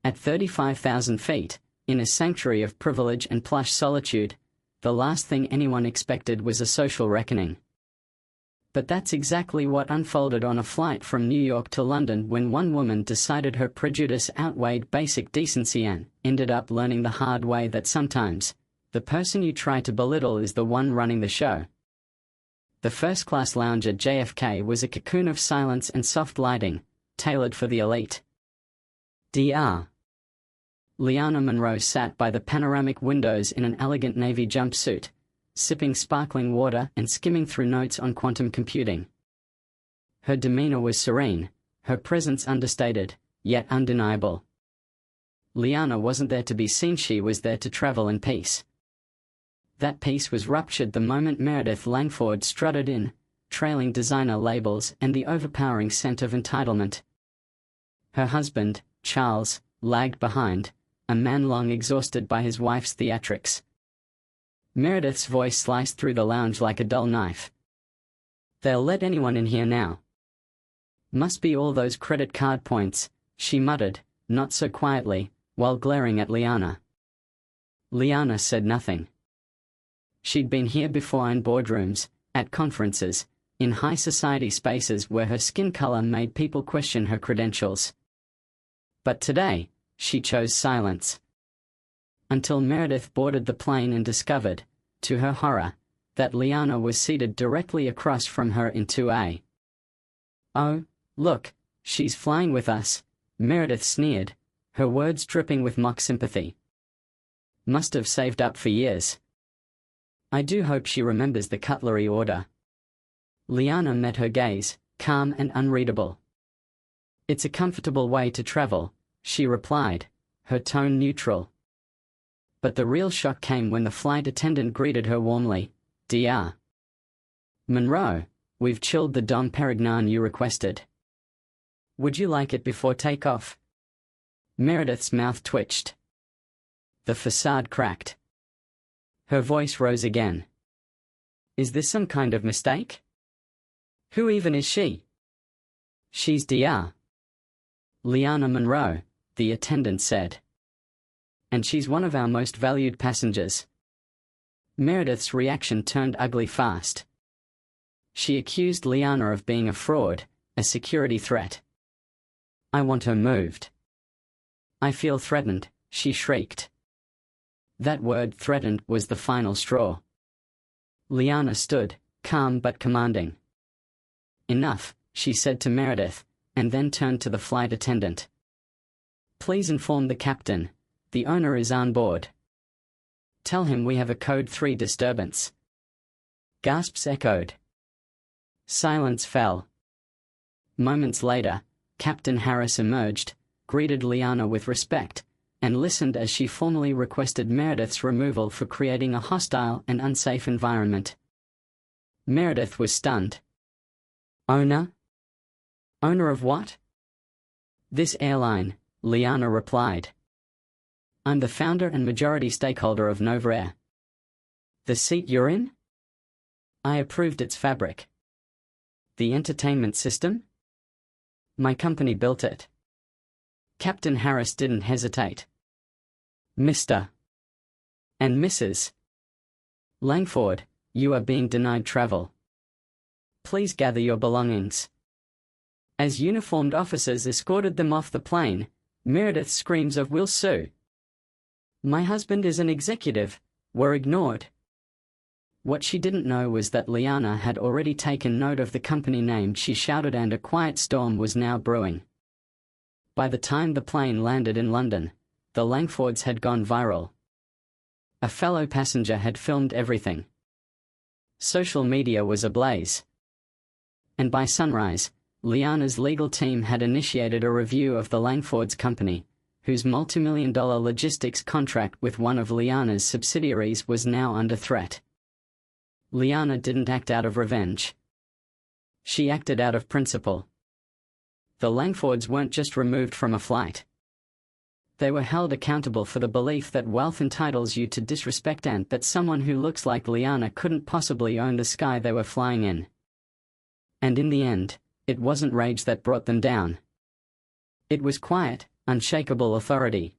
At 35,000 feet, in a sanctuary of privilege and plush solitude, the last thing anyone expected was a social reckoning. But that's exactly what unfolded on a flight from New York to London when one woman decided her prejudice outweighed basic decency and ended up learning the hard way that sometimes, the person you try to belittle is the one running the show. The first-class lounge at JFK was a cocoon of silence and soft lighting, tailored for the elite. Dr. Liana Monroe sat by the panoramic windows in an elegant navy jumpsuit, sipping sparkling water and skimming through notes on quantum computing. Her demeanor was serene, her presence understated, yet undeniable. Liana wasn't there to be seen, she was there to travel in peace. That peace was ruptured the moment Meredith Langford strutted in, trailing designer labels and the overpowering scent of entitlement. Her husband, Charles, lagged behind, a man long exhausted by his wife's theatrics. Meredith's voice sliced through the lounge like a dull knife. "They'll let anyone in here now. Must be all those credit card points," she muttered, not so quietly, while glaring at Liana. Liana said nothing. She'd been here before, in boardrooms, at conferences, in high society spaces where her skin color made people question her credentials. But today, she chose silence. Until Meredith boarded the plane and discovered, to her horror, that Liana was seated directly across from her in 2A. "Oh, look, she's flying with us," Meredith sneered, her words dripping with mock sympathy. "Must have saved up for years. I do hope she remembers the cutlery order." Liana met her gaze, calm and unreadable. "It's a comfortable way to travel," she replied, her tone neutral. But the real shock came when the flight attendant greeted her warmly. "Dr. Monroe, we've chilled the Dom Perignon you requested. Would you like it before takeoff?" Meredith's mouth twitched. The facade cracked. Her voice rose again. "Is this some kind of mistake? Who even is she?" "She's Dr. Liana Monroe," the attendant said. "And she's one of our most valued passengers." Meredith's reaction turned ugly fast. She accused Liana of being a fraud, a security threat. "I want her moved. I feel threatened," she shrieked. That word, threatened, was the final straw. Liana stood, calm but commanding. "Enough," she said to Meredith, and then turned to the flight attendant. "Please inform the captain. The owner is on board. Tell him we have a Code 3 disturbance." Gasps echoed. Silence fell. Moments later, Captain Harris emerged, greeted Liana with respect, and listened as she formally requested Meredith's removal for creating a hostile and unsafe environment. Meredith was stunned. "Owner? Owner of what?" "This airline," Liana replied. "I'm the founder and majority stakeholder of Novair." "The seat you're in?" "I approved its fabric." "The entertainment system?" "My company built it." Captain Harris didn't hesitate. "Mr. and Mrs. Langford, you are being denied travel. Please gather your belongings." As uniformed officers escorted them off the plane, Meredith's screams of "We'll sue. My husband is an executive," were ignored. What she didn't know was that Liana had already taken note of the company name she shouted, and a quiet storm was now brewing. By the time the plane landed in London, the Langfords had gone viral. A fellow passenger had filmed everything. Social media was ablaze. And by sunrise, Liana's legal team had initiated a review of the Langfords company, whose multimillion-dollar logistics contract with one of Liana's subsidiaries was now under threat. Liana didn't act out of revenge. She acted out of principle. The Langfords weren't just removed from a flight. They were held accountable for the belief that wealth entitles you to disrespect, and that someone who looks like Liana couldn't possibly own the sky they were flying in. And in the end, it wasn't rage that brought them down. It was quiet, unshakable authority.